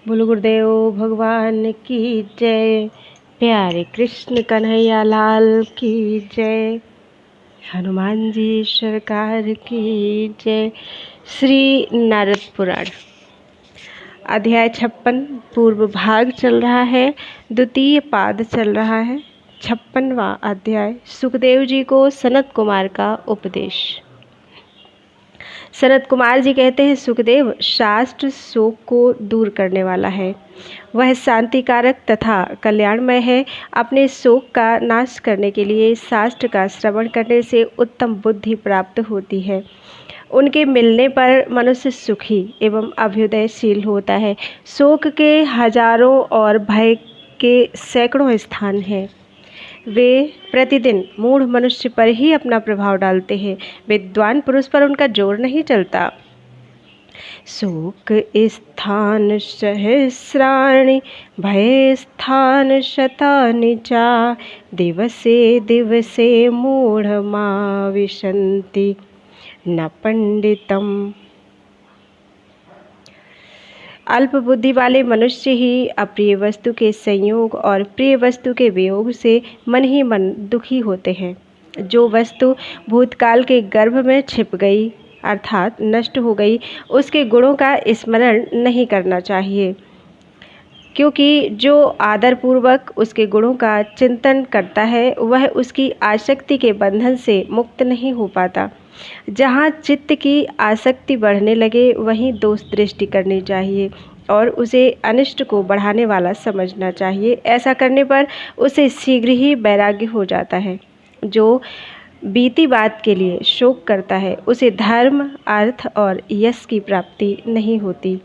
बोलो गुरुदेव भगवान की जय। प्यारे कृष्ण कन्हैया लाल की जय। हनुमान जी सरकार की जय। श्री नारद पुराण अध्याय 56 पूर्व भाग चल रहा है। द्वितीय पाद चल रहा है। 56वां अध्याय सुखदेव जी को सनत कुमार का उपदेश। सनत कुमार जी कहते हैं, सुखदेव, शास्त्र शोक को दूर करने वाला है। वह शांतिकारक तथा कल्याणमय है। अपने शोक का नाश करने के लिए शास्त्र का श्रवण करने से उत्तम बुद्धि प्राप्त होती है। उनके मिलने पर मनुष्य सुखी एवं अभ्युदयशील होता है। शोक के हजारों और भय के सैकड़ों स्थान हैं। वे प्रतिदिन मूढ़ मनुष्य पर ही अपना प्रभाव डालते हैं। विद्वान पुरुष पर उनका जोर नहीं चलता। शोक स्थान सहस्राणि भय स्थान शतानि चा दिवसे दिवसे मूढ़मा विशन्ति न पंडितम। अल्प बुद्धि वाले मनुष्य ही अप्रिय वस्तु के संयोग और प्रिय वस्तु के वियोग से मन ही मन दुखी होते हैं। जो वस्तु भूतकाल के गर्भ में छिप गई अर्थात नष्ट हो गई, उसके गुणों का स्मरण नहीं करना चाहिए, क्योंकि जो आदरपूर्वक उसके गुणों का चिंतन करता है वह उसकी आसक्ति के बंधन से मुक्त नहीं हो पाता। जहाँ चित्त की आसक्ति बढ़ने लगे वहीं दोष दृष्टि करनी चाहिए और उसे अनिष्ट को बढ़ाने वाला समझना चाहिए। ऐसा करने पर उसे शीघ्र ही वैराग्य हो जाता है। जो बीती बात के लिए शोक करता है उसे धर्म, अर्थ और यश की प्राप्ति नहीं होती।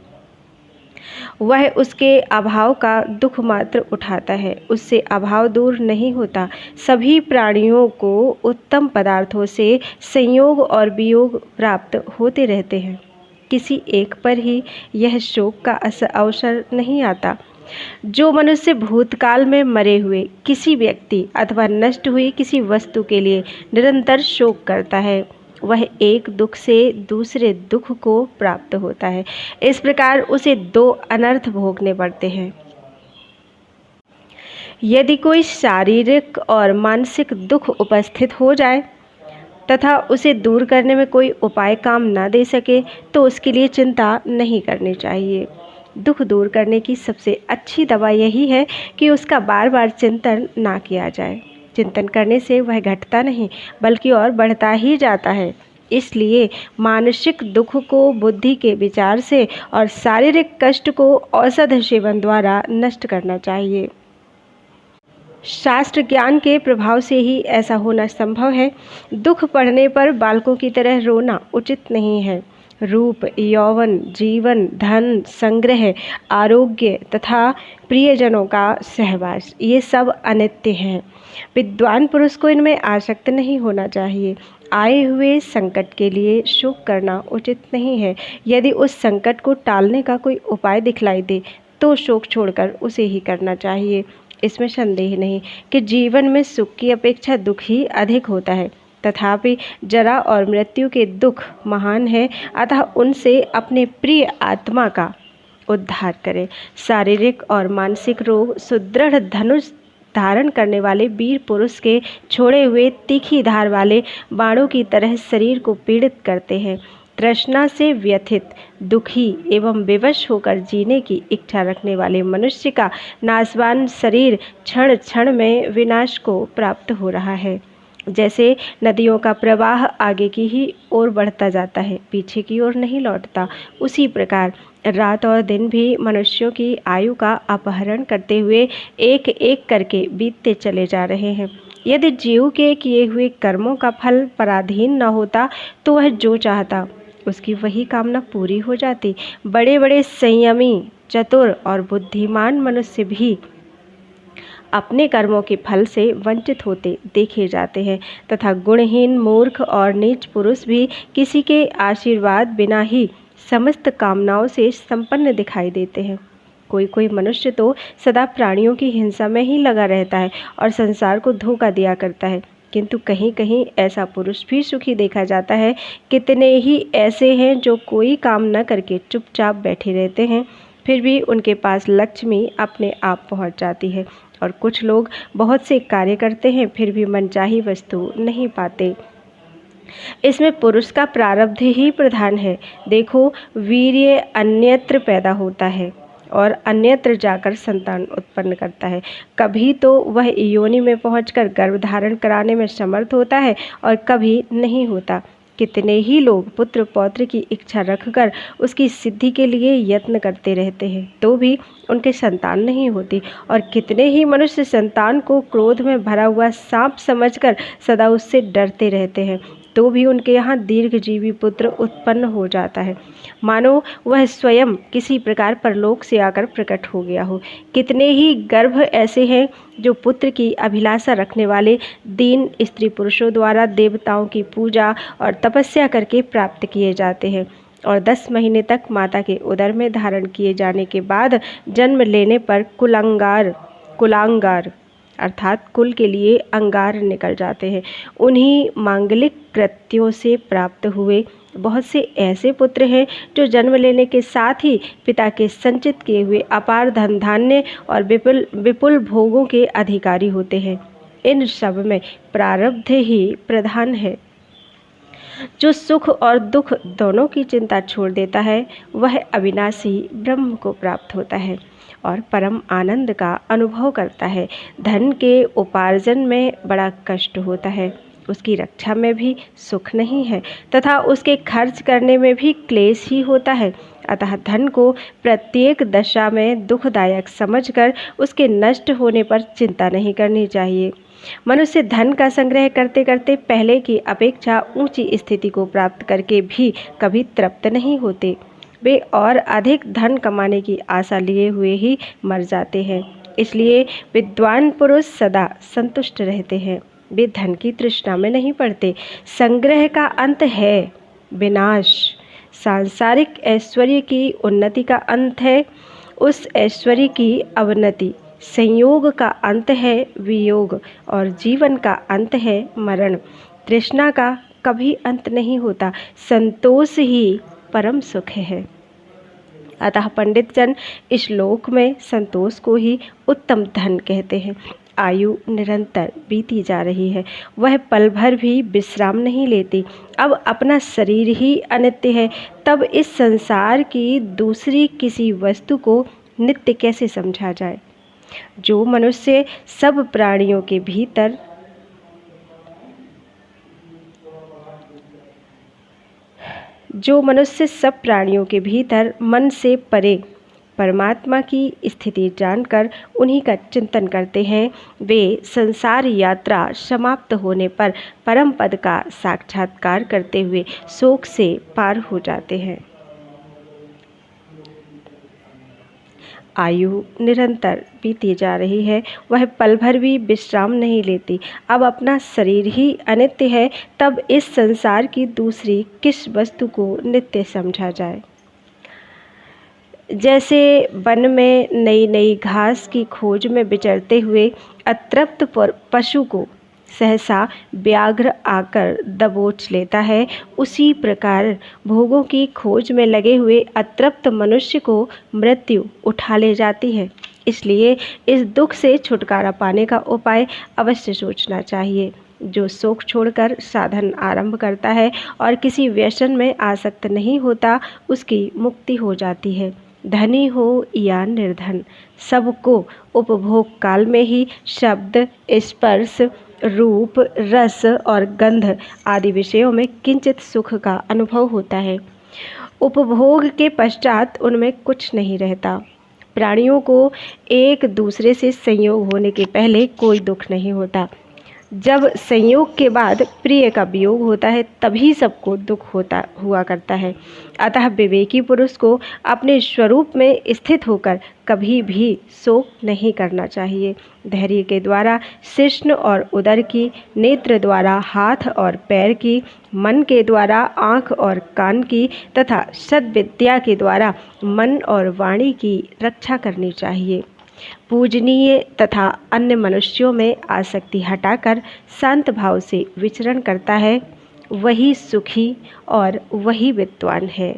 वह उसके अभाव का दुख मात्र उठाता है, उससे अभाव दूर नहीं होता। सभी प्राणियों को उत्तम पदार्थों से संयोग और वियोग प्राप्त होते रहते हैं। किसी एक पर ही यह शोक का अवसर नहीं आता। जो मनुष्य भूतकाल में मरे हुए किसी व्यक्ति अथवा नष्ट हुई किसी वस्तु के लिए निरंतर शोक करता है वह एक दुख से दूसरे दुख को प्राप्त होता है। इस प्रकार उसे दो अनर्थ भोगने पड़ते हैं। यदि कोई शारीरिक और मानसिक दुख उपस्थित हो जाए तथा उसे दूर करने में कोई उपाय काम न दे सके तो उसके लिए चिंता नहीं करनी चाहिए। दुख दूर करने की सबसे अच्छी दवा यही है कि उसका बार बार चिंतन ना किया जाए। चिंतन करने से वह घटता नहीं बल्कि और बढ़ता ही जाता है। इसलिए मानसिक दुख को बुद्धि के विचार से और शारीरिक कष्ट को औषध सेवन द्वारा नष्ट करना चाहिए। शास्त्र ज्ञान के प्रभाव से ही ऐसा होना संभव है। दुख पड़ने पर बालकों की तरह रोना उचित नहीं है। रूप, यौवन, जीवन, धन, संग्रह, आरोग्य तथा प्रियजनों का सहवास ये सब अनित्य हैं। विद्वान पुरुष को इनमें आसक्त नहीं होना चाहिए। आए हुए संकट के लिए शोक करना उचित नहीं है। यदि उस संकट को टालने का कोई उपाय दिखलाई दे तो शोक छोड़कर उसे ही करना चाहिए। इसमें संदेह नहीं कि जीवन में सुख की अपेक्षा दुख ही अधिक होता है। तथापि जरा और मृत्यु के दुख महान है, अतः उनसे अपने प्रिय आत्मा का उद्धार करें। शारीरिक और मानसिक रोग सुदृढ़ धनुष धारण करने वाले वीर पुरुष के छोड़े हुए तीखी धार वाले बाणों की तरह शरीर को पीड़ित करते हैं। तृष्णा से व्यथित, दुखी एवं विवश होकर जीने की इच्छा रखने वाले मनुष्य का नाशवान शरीर क्षण क्षण में विनाश को प्राप्त हो रहा है। जैसे नदियों का प्रवाह आगे की ही ओर बढ़ता जाता है, पीछे की ओर नहीं लौटता, उसी प्रकार रात और दिन भी मनुष्यों की आयु का अपहरण करते हुए एक एक करके बीतते चले जा रहे हैं। यदि जीव के किए हुए कर्मों का फल पराधीन न होता तो वह जो चाहता उसकी वही कामना पूरी हो जाती। बड़े बड़े संयमी, चतुर और बुद्धिमान मनुष्य भी अपने कर्मों के फल से वंचित होते देखे जाते हैं तथा गुणहीन, मूर्ख और नीच पुरुष भी किसी के आशीर्वाद बिना ही समस्त कामनाओं से संपन्न दिखाई देते हैं। कोई कोई मनुष्य तो सदा प्राणियों की हिंसा में ही लगा रहता है और संसार को धोखा दिया करता है, किंतु कहीं कहीं ऐसा पुरुष भी सुखी देखा जाता है। कितने ही ऐसे हैं जो कोई काम न करके चुपचाप बैठे रहते हैं फिर भी उनके पास लक्ष्मी अपने आप पहुंच जाती है। और कुछ लोग बहुत से कार्य करते हैं फिर भी मनचाही वस्तु नहीं पाते। इसमें पुरुष का प्रारब्ध ही प्रधान है। देखो, वीर्य अन्यत्र पैदा होता है और अन्यत्र जाकर संतान उत्पन्न करता है। कभी तो वह योनि में पहुंचकर गर्भ धारण कराने में समर्थ होता है और कभी नहीं होता। कितने ही लोग पुत्र पौत्र की इच्छा रखकर उसकी सिद्धि के लिए यत्न करते रहते हैं तो भी उनके संतान नहीं होती। और कितने ही मनुष्य संतान को क्रोध में भरा हुआ सांप समझकर सदा उससे डरते रहते हैं तो भी उनके यहाँ दीर्घजीवी पुत्र उत्पन्न हो जाता है, मानो वह स्वयं किसी प्रकार परलोक से आकर प्रकट हो गया हो। कितने ही गर्भ ऐसे हैं जो पुत्र की अभिलाषा रखने वाले दीन स्त्री पुरुषों द्वारा देवताओं की पूजा और तपस्या करके प्राप्त किए जाते हैं और 10 महीने तक माता के उदर में धारण किए जाने के बाद जन्म लेने पर कुलांगार अर्थात कुल के लिए अंगार निकल जाते हैं। उन्हीं मांगलिक कृत्यों से प्राप्त हुए बहुत से ऐसे पुत्र हैं जो जन्म लेने के साथ ही पिता के संचित किए हुए अपार धन धान्य और विपुल भोगों के अधिकारी होते हैं। इन सब में प्रारब्ध ही प्रधान है। जो सुख और दुख दोनों की चिंता छोड़ देता है वह अविनाशी ब्रह्म को प्राप्त होता है और परम आनंद का अनुभव करता है। धन के उपार्जन में बड़ा कष्ट होता है, उसकी रक्षा में भी सुख नहीं है तथा उसके खर्च करने में भी क्लेश ही होता है। अतः धन को प्रत्येक दशा में दुखदायक समझकर उसके नष्ट होने पर चिंता नहीं करनी चाहिए। मनुष्य धन का संग्रह करते करते पहले की अपेक्षा ऊंची स्थिति को प्राप्त करके भी कभी तृप्त नहीं होते। वे और अधिक धन कमाने की आशा लिए हुए ही मर जाते हैं। इसलिए विद्वान पुरुष सदा संतुष्ट रहते हैं, वे धन की तृष्णा में नहीं पड़ते। संग्रह का अंत है विनाश, सांसारिक ऐश्वर्य की उन्नति का अंत है उस ऐश्वर्य की अवनति। संयोग का अंत है वियोग और जीवन का अंत है मरण। तृष्णा का कभी अंत नहीं होता, संतोष ही परम सुख है। अतः पंडित जन इस श्लोक में संतोष को ही उत्तम धन कहते हैं। आयु निरंतर बीती जा रही है, वह पल भर भी विश्राम नहीं लेती। अब अपना शरीर ही अनित्य है, तब इस संसार की दूसरी किसी वस्तु को नित्य कैसे समझा जाए। जो मनुष्य सब प्राणियों के भीतर मन से परे परमात्मा की स्थिति जानकर उन्हीं का चिंतन करते हैं, वे संसार यात्रा समाप्त होने पर परम पद का साक्षात्कार करते हुए शोक से पार हो जाते हैं। आयु निरंतर बीती जा रही है, वह पल भर भी विश्राम नहीं लेती। अब अपना शरीर ही अनित्य है, तब इस संसार की दूसरी किस वस्तु को नित्य समझा जाए। जैसे वन में नई नई घास की खोज में विचरते हुए अतृप्त पशु को सहसा व्याघ्र आकर दबोच लेता है, उसी प्रकार भोगों की खोज में लगे हुए अतृप्त मनुष्य को मृत्यु उठा ले जाती है। इसलिए इस दुख से छुटकारा पाने का उपाय अवश्य सोचना चाहिए। जो शोक छोड़कर साधन आरंभ करता है और किसी व्यसन में आसक्त नहीं होता, उसकी मुक्ति हो जाती है। धनी हो या निर्धन, सबको उपभोग काल में ही शब्द, स्पर्श, रूप, रस और गंध आदि विषयों में किंचित सुख का अनुभव होता है। उपभोग के पश्चात उनमें कुछ नहीं रहता। प्राणियों को एक दूसरे से संयोग होने के पहले कोई दुख नहीं होता। जब संयोग के बाद प्रिय का वियोग होता है तभी सबको दुख हुआ करता है। अतः विवेकी पुरुष को अपने स्वरूप में स्थित होकर कभी भी शोक नहीं करना चाहिए। धैर्य के द्वारा शिश्न और उदर की, नेत्र द्वारा हाथ और पैर की, मन के द्वारा आँख और कान की तथा सद्विद्या के द्वारा मन और वाणी की रक्षा करनी चाहिए। पूजनीय तथा अन्य मनुष्यों में आसक्ति हटाकर शांत भाव से विचरण करता है, वही सुखी और वही विद्वान है।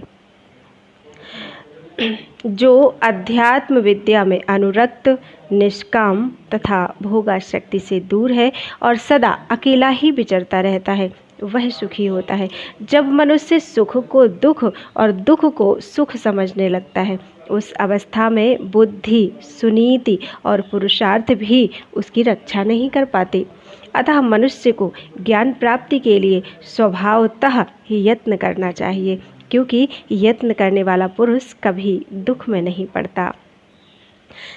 जो अध्यात्म विद्या में अनुरक्त, निष्काम तथा भोगाशक्ति से दूर है और सदा अकेला ही विचरता रहता है, वह सुखी होता है। जब मनुष्य सुख को दुख और दुख को सुख समझने लगता है, उस अवस्था में बुद्धि, सुनीति और पुरुषार्थ भी उसकी रक्षा नहीं कर पाते। अतः मनुष्य को ज्ञान प्राप्ति के लिए स्वभावतः ही यत्न करना चाहिए, क्योंकि यत्न करने वाला पुरुष कभी दुख में नहीं पड़ता।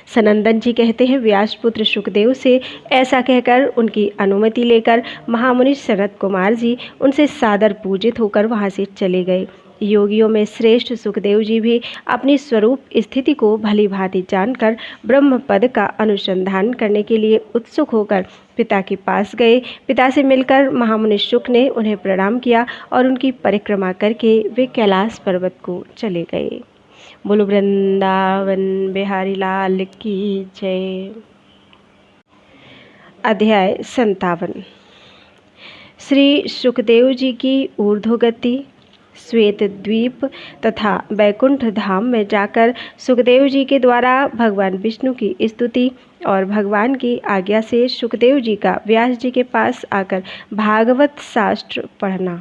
सनंदन जी कहते हैं, व्यासपुत्र सुखदेव से ऐसा कहकर उनकी अनुमति लेकर महामुनि सनत कुमार जी उनसे सादर पूजित होकर वहाँ से चले गए। योगियों में श्रेष्ठ सुखदेव जी भी अपनी स्वरूप स्थिति को भली भांति जानकर ब्रह्म पद का अनुसंधान करने के लिए उत्सुक होकर पिता के पास गए। पिता से मिलकर महामुनि शुक ने उन्हें प्रणाम किया और उनकी परिक्रमा करके वे कैलाश पर्वत को चले गए। बोलो वृंदावन बिहारी लाल की जय। अध्याय 57। श्री सुखदेव जी की ऊर्ध्वगति। श्वेत द्वीप तथा बैकुंठ धाम में जाकर सुखदेव जी के द्वारा भगवान विष्णु की स्तुति और भगवान की आज्ञा से सुखदेव जी का व्यास जी के पास आकर भागवत शास्त्र पढ़ना।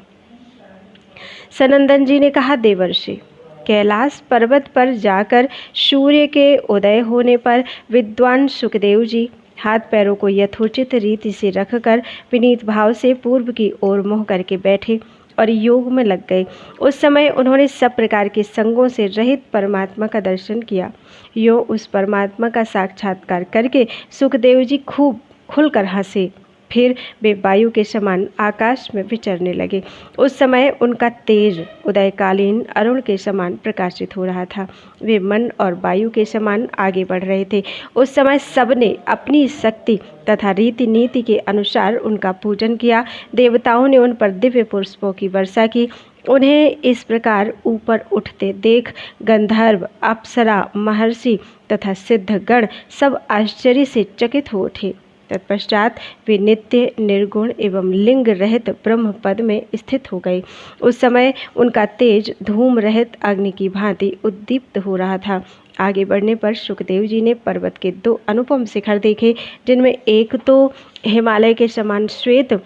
सनंदन जी ने कहा, देवर्षि, कैलाश पर्वत पर जाकर सूर्य के उदय होने पर विद्वान सुखदेव जी हाथ पैरों को यथोचित रीति से रखकर विनीत भाव से पूर्व की ओर मुँह करके बैठे और योग में लग गए। उस समय उन्होंने सब प्रकार के संगों से रहित परमात्मा का दर्शन किया। यो उस परमात्मा का साक्षात्कार करके सुखदेव जी खूब खुलकर हंसे। फिर वे वायु के समान आकाश में विचरने लगे। उस समय उनका तेज उदयकालीन अरुण के समान प्रकाशित हो रहा था। वे मन और वायु के समान आगे बढ़ रहे थे। उस समय सबने अपनी शक्ति तथा रीति नीति के अनुसार उनका पूजन किया। देवताओं ने उन पर दिव्य पुष्पों की वर्षा की। उन्हें इस प्रकार ऊपर उठते देख गंधर्व, अप्सरा, महर्षि तथा सिद्धगण सब आश्चर्य से चकित हो उठे। तत्पश्चात वे नित्य, निर्गुण एवं लिंग रहित ब्रह्म पद में स्थित हो गए। उस समय उनका तेज धूम रहित अग्नि की भांति उद्दीप्त हो रहा था। आगे बढ़ने पर सुखदेव जी ने पर्वत के 2 अनुपम शिखर देखे, जिनमें एक तो हिमालय के समान श्वेत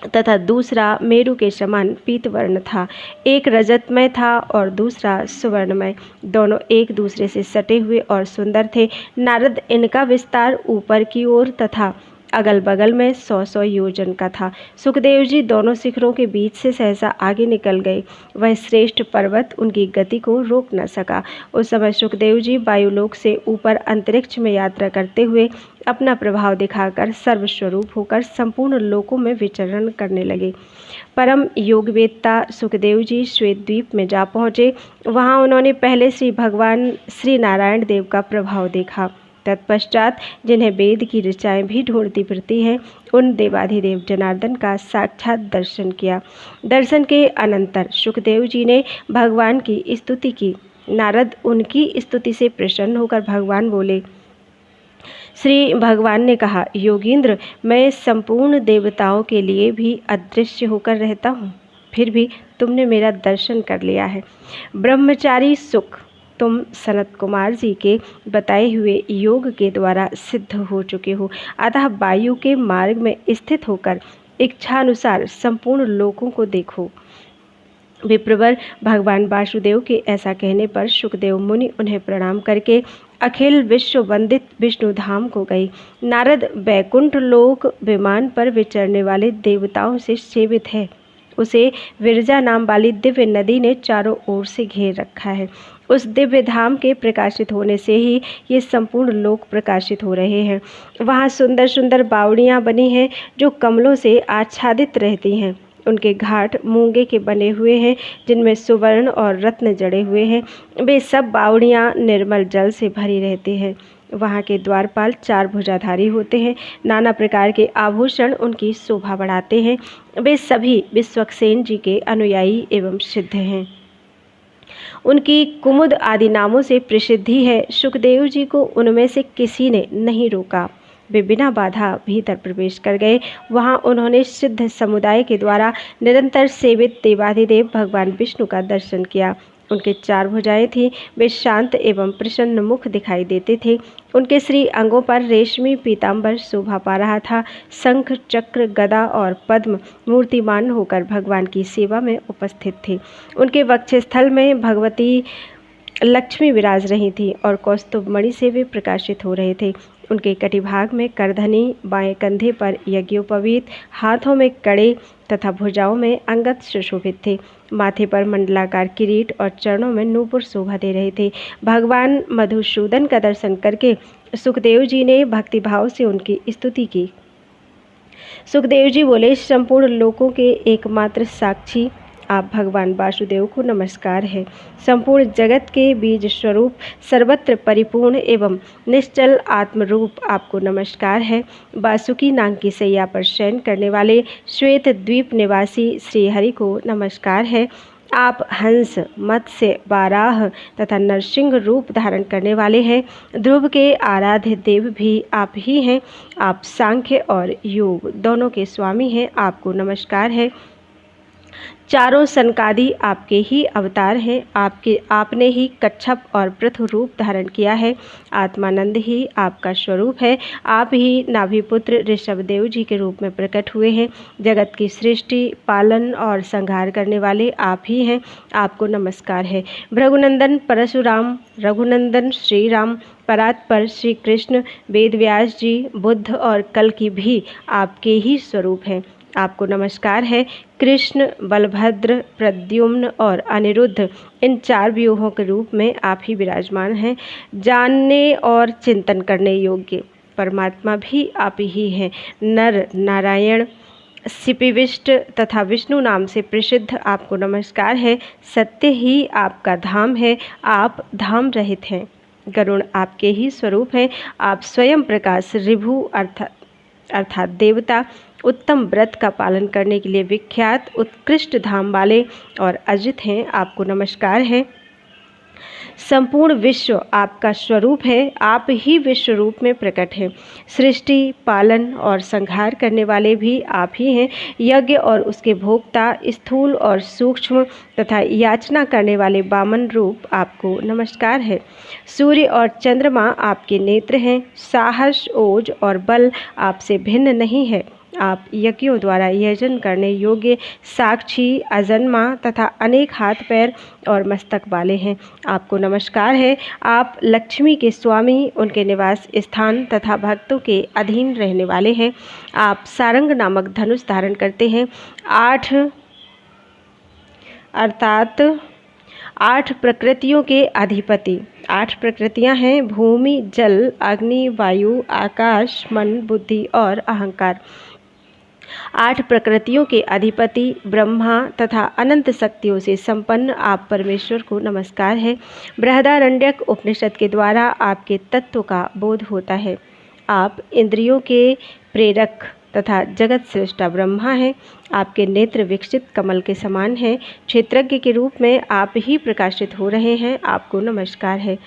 तथा दूसरा मेरु के समान पीतवर्ण था। एक रजतमय था और दूसरा सुवर्णमय। दोनों एक दूसरे से सटे हुए और सुंदर थे। नारद इनका विस्तार ऊपर की ओर तथा अगल बगल में 100-100 योजन का था। सुखदेव जी दोनों शिखरों के बीच से सहसा आगे निकल गए। वह श्रेष्ठ पर्वत उनकी गति को रोक न सका। उस समय सुखदेव जी वायुलोक से ऊपर अंतरिक्ष में यात्रा करते हुए अपना प्रभाव दिखाकर सर्वस्वरूप होकर संपूर्ण लोकों में विचरण करने लगे। परम योगवेत्ता सुखदेव जी श्वेत द्वीप में जा पहुँचे। वहाँ उन्होंने पहले श्री भगवान श्री नारायण देव का प्रभाव देखा। तत्पश्चात जिन्हें वेद की ऋचाएँ भी ढूंढती फिरती हैं, उन देवाधिदेव जनार्दन का साक्षात दर्शन किया। दर्शन के अनंतर सुखदेव जी ने भगवान की स्तुति की। नारद उनकी स्तुति से प्रसन्न होकर भगवान बोले। श्री भगवान ने कहा, योगींद्र, मैं संपूर्ण देवताओं के लिए भी अदृश्य होकर रहता हूँ, फिर भी तुमने मेरा दर्शन कर लिया है। ब्रह्मचारी सुख तुम सनत कुमार जी के बताए हुए योग के द्वारा सिद्ध हो चुके हो। अतः वायु के मार्ग में स्थित होकर इच्छानुसार संपूर्ण लोकों को देखो। विप्रवर भगवान वासुदेव के ऐसा कहने पर सुखदेव मुनि उन्हें प्रणाम करके अखिल विश्व वंदित विष्णु धाम को गए। नारद बैकुंठ लोक विमान पर विचरने वाले देवताओं से सेवित है। उसे विरजा नाम वाली दिव्य नदी ने चारों ओर से घेर रखा है। उस दिव्य धाम के प्रकाशित होने से ही ये संपूर्ण लोक प्रकाशित हो रहे हैं। वहाँ सुंदर सुंदर बावड़ियाँ बनी हैं जो कमलों से आच्छादित रहती हैं। उनके घाट मूंगे के बने हुए हैं, जिनमें सुवर्ण और रत्न जड़े हुए हैं। वे सब बावड़ियाँ निर्मल जल से भरी रहती हैं। वहाँ के द्वारपाल 4 भुजाधारी होते हैं। नाना प्रकार के आभूषण उनकी शोभा बढ़ाते हैं। वे सभी विश्वक्सेन जी के अनुयायी एवं सिद्ध हैं। उनकी कुमुद आदि नामों से प्रसिद्धि है। सुखदेव जी को उनमें से किसी ने नहीं रोका। वे बिना बाधा भीतर प्रवेश कर गए। वहाँ उन्होंने सिद्ध समुदाय के द्वारा निरंतर सेवित देवाधिदेव भगवान विष्णु का दर्शन किया। उनके 4 भुजाएं थीं। वे शांत एवं प्रसन्न मुख दिखाई देते थे। उनके श्री अंगों पर रेशमी पीताम्बर शोभा पा रहा था। शंख, चक्र, गदा और पद्म मूर्तिमान होकर भगवान की सेवा में उपस्थित थे। उनके वक्षस्थल में भगवती लक्ष्मी विराज रही थी और कौस्तुभ मणि से वे प्रकाशित हो रहे थे। उनके कटिभाग में करधनी, बाएं कंधे पर यज्ञोपवीत, हाथों में कड़े तथा भुजाओं में अंगद सुशोभित थे। माथे पर मंडलाकार किरीट और चरणों में नूपुर शोभा दे रहे थे। भगवान मधुसूदन का दर्शन करके सुखदेव जी ने भक्तिभाव से उनकी स्तुति की। सुखदेव जी बोले, संपूर्ण लोकों के एकमात्र साक्षी आप भगवान वासुदेव को नमस्कार है। संपूर्ण जगत के बीज स्वरूप, सर्वत्र परिपूर्ण एवं निश्चल आत्मरूप आपको नमस्कार है। वासुकी नाग की सैया पर शयन करने वाले श्वेत द्वीप निवासी श्री हरि को नमस्कार है। आप हंस, मत्स्य, वाराह तथा नरसिंह रूप धारण करने वाले हैं। ध्रुव के आराध्य देव भी आप ही हैं। आप सांख्य और योग दोनों के स्वामी हैं। आपको नमस्कार है। चारों सनकादि आपके ही अवतार हैं। आपने ही कच्छप और पृथु रूप धारण किया है। आत्मानंद ही आपका स्वरूप है। आप ही नाभिपुत्र ऋषभदेव जी के रूप में प्रकट हुए हैं। जगत की सृष्टि, पालन और संहार करने वाले आप ही हैं। आपको नमस्कार है। भृगुनंदन परशुराम, रघुनंदन श्री राम, परात्पर श्री कृष्ण, वेदव्यास जी, बुद्ध और कल्कि भी आपके ही स्वरूप हैं। आपको नमस्कार है। कृष्ण, बलभद्र, प्रद्युम्न और अनिरुद्ध इन 4 व्यूहों के रूप में आप ही विराजमान हैं। जानने और चिंतन करने योग्य परमात्मा भी आप ही हैं। नर नारायण, सिपिविष्ट तथा विष्णु नाम से प्रसिद्ध आपको नमस्कार है। सत्य ही आपका धाम है। आप धाम रहित हैं। गरुण आपके ही स्वरूप हैं। आप स्वयं प्रकाश, ऋभु अर्थात देवता, उत्तम व्रत का पालन करने के लिए विख्यात, उत्कृष्ट धाम वाले और अजित हैं। आपको नमस्कार है। संपूर्ण विश्व आपका स्वरूप है। आप ही विश्व रूप में प्रकट हैं। सृष्टि, पालन और संहार करने वाले भी आप ही हैं। यज्ञ और उसके भोक्ता, स्थूल और सूक्ष्म तथा याचना करने वाले वामन रूप आपको नमस्कार है। सूर्य और चंद्रमा आपके नेत्र हैं। साहस, ओज और बल आपसे भिन्न नहीं है। आप यज्ञों द्वारा यजन करने योग्य, साक्षी, अजन्मा तथा अनेक हाथ, पैर और मस्तक वाले हैं। आपको नमस्कार है। आप लक्ष्मी के स्वामी, उनके निवास स्थान तथा भक्तों के अधीन रहने वाले हैं। आप सारंग नामक धनुष धारण करते हैं। 8 प्रकृतियों के अधिपति। 8 प्रकृतियां हैं: भूमि, जल, अग्नि, वायु, आकाश, मन, बुद्धि और अहंकार। 8 प्रकृतियों के अधिपति ब्रह्मा तथा अनंत शक्तियों से संपन्न आप परमेश्वर को नमस्कार है। बृहदारण्यक उपनिषद के द्वारा आपके तत्व का बोध होता है। आप इंद्रियों के प्रेरक तथा जगत सृष्टा ब्रह्मा हैं। आपके नेत्र विकसित कमल के समान हैं। क्षेत्रज्ञ के रूप में आप ही प्रकाशित हो रहे हैं। आपको नमस्कार है।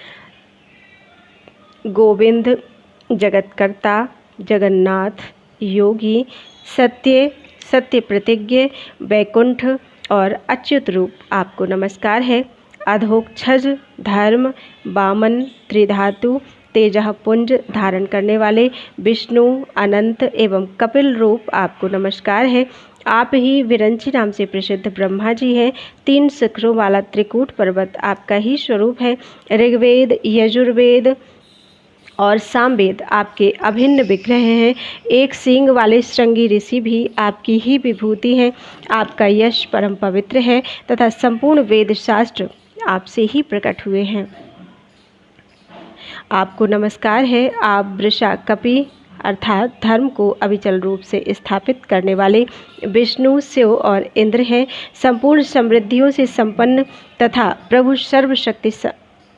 गोविंद, जगतकर्ता, जगन्नाथ, योगी, सत्य प्रतिज्ञ, वैकुंठ और अच्युत रूप आपको नमस्कार है। अधोक्षज, धर्म, वामन, त्रिधातु, तेजः पुंज धारण करने वाले विष्णु, अनंत एवं कपिल रूप आपको नमस्कार है। आप ही विरंची नाम से प्रसिद्ध ब्रह्मा जी हैं। 3 शिखरों वाला त्रिकूट पर्वत आपका ही स्वरूप है। ऋग्वेद, यजुर्वेद और सामवेद आपके अभिन्न विग्रह हैं। एक सींग वाले श्रृंगी ऋषि भी आपकी ही विभूति हैं। आपका यश परम पवित्र है तथा संपूर्ण वेद शास्त्र आपसे ही प्रकट हुए हैं। आपको नमस्कार है। आप वृषा कपि अर्थात धर्म को अविचल रूप से स्थापित करने वाले विष्णु, शिव और इंद्र हैं। संपूर्ण समृद्धियों से संपन्न तथा प्रभु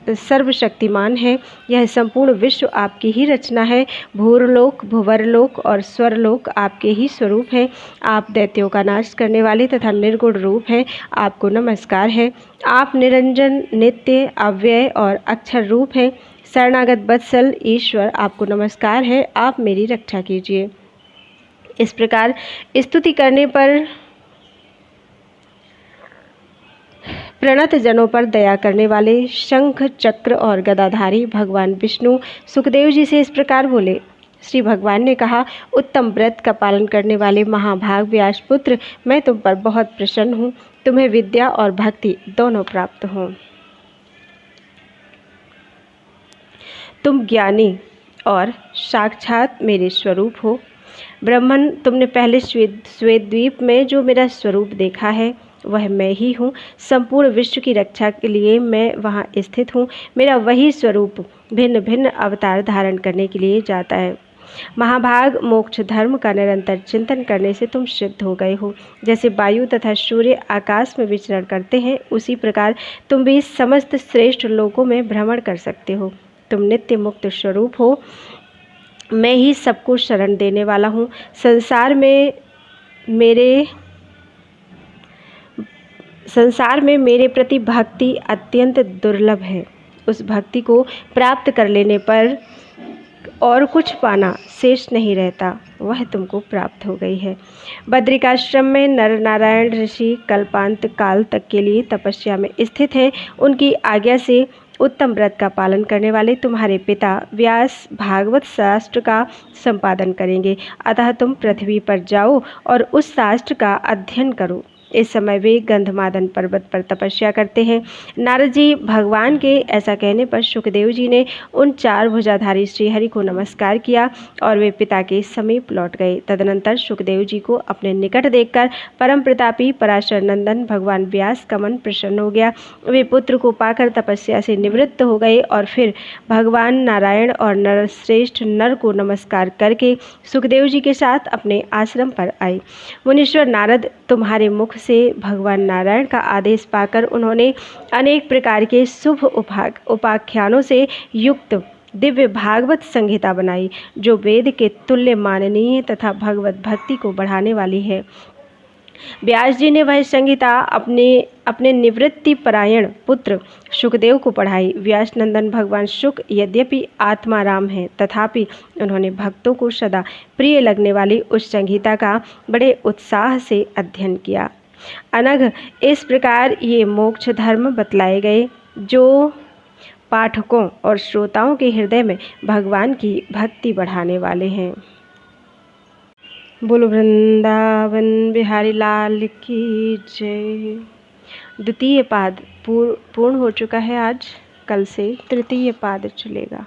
सर्वशक्तिमान है। यह संपूर्ण विश्व आपकी ही रचना है। भूरलोक, भुवरलोक और स्वरलोक आपके ही स्वरूप हैं। आप दैत्यों का नाश करने वाले तथा निर्गुण रूप हैं। आपको नमस्कार है। आप निरंजन, नित्य, अव्यय और अक्षर रूप हैं। शरणागत वत्सल ईश्वर आपको नमस्कार है। आप मेरी रक्षा कीजिए। इस प्रकार स्तुति करने पर प्रणत जनों पर दया करने वाले शंख चक्र और गदाधारी भगवान विष्णु सुखदेव जी से इस प्रकार बोले। श्री भगवान ने कहा, उत्तम व्रत का पालन करने वाले महाभाग व्यास पुत्र, मैं तुम पर बहुत प्रसन्न हूँ। तुम्हें विद्या और भक्ति दोनों प्राप्त हों। तुम ज्ञानी और साक्षात मेरे स्वरूप हो। ब्रह्मन, तुमने पहले श्वेत द्वीप में जो मेरा स्वरूप देखा है वह मैं ही हूँ। संपूर्ण विश्व की रक्षा के लिए मैं वहाँ स्थित हूँ। मेरा वही स्वरूप भिन्न भिन्न अवतार धारण करने के लिए जाता है। महाभाग, मोक्ष धर्म का निरंतर चिंतन करने से तुम सिद्ध हो गए हो। जैसे वायु तथा सूर्य आकाश में विचरण करते हैं, उसी प्रकार तुम भी समस्त श्रेष्ठ लोकों में भ्रमण कर सकते हो। तुम नित्य मुक्त स्वरूप हो। मैं ही सबको शरण देने वाला हूँ। संसार में मेरे प्रति भक्ति अत्यंत दुर्लभ है। उस भक्ति को प्राप्त कर लेने पर और कुछ पाना शेष नहीं रहता, वह तुमको प्राप्त हो गई है। बद्रिकाश्रम में नर नारायण ऋषि कल्पांत काल तक के लिए तपस्या में स्थित हैं। उनकी आज्ञा से उत्तम व्रत का पालन करने वाले तुम्हारे पिता व्यास भागवत शास्त्र का संपादन करेंगे। अतः तुम पृथ्वी पर जाओ और उस शास्त्र का अध्ययन करो। इस समय वे गंधमादन पर्वत पर तपस्या करते हैं। नारद जी भगवान के ऐसा कहने पर सुखदेव जी ने उन चार भुजाधारी श्रीहरि को नमस्कार किया और वे पिता के समीप लौट गए। तदनंतर सुखदेव जी को अपने निकट देखकर परम प्रतापी पराशर नंदन भगवान व्यास का मन प्रसन्न हो गया। वे पुत्र को पाकर तपस्या से निवृत्त हो गए और फिर भगवान नारायण और नरश्रेष्ठ नर को नमस्कार करके सुखदेव जी के साथ अपने आश्रम पर आए। मुनीश्वर नारद, तुम्हारे मुख से भगवान नारायण का आदेश पाकर उन्होंने अनेक प्रकार के शुभ उपाख्यानों से युक्त दिव्य भागवत संहिता बनाई, जो वेद के तुल्य माननीय तथा भगवत भक्ति को बढ़ाने वाली है। व्यास जी ने वह संहिता अपने निवृत्ति परायण पुत्र सुखदेव को पढ़ाई। व्यास नंदन भगवान शुक यद्यपि आत्माराम हैं, तथापि उन्होंने भक्तों को सदा प्रिय लगने वाली उस संहिता का बड़े उत्साह से अध्ययन किया। अनघ, इस प्रकार ये मोक्ष धर्म बतलाए गए, जो पाठकों और श्रोताओं के हृदय में भगवान की भक्ति बढ़ाने वाले हैं। बोलो वृंदावन बिहारी लाल की जय। द्वितीय पाद पूर्ण हो चुका है आज, कल से तृतीय पाद चलेगा।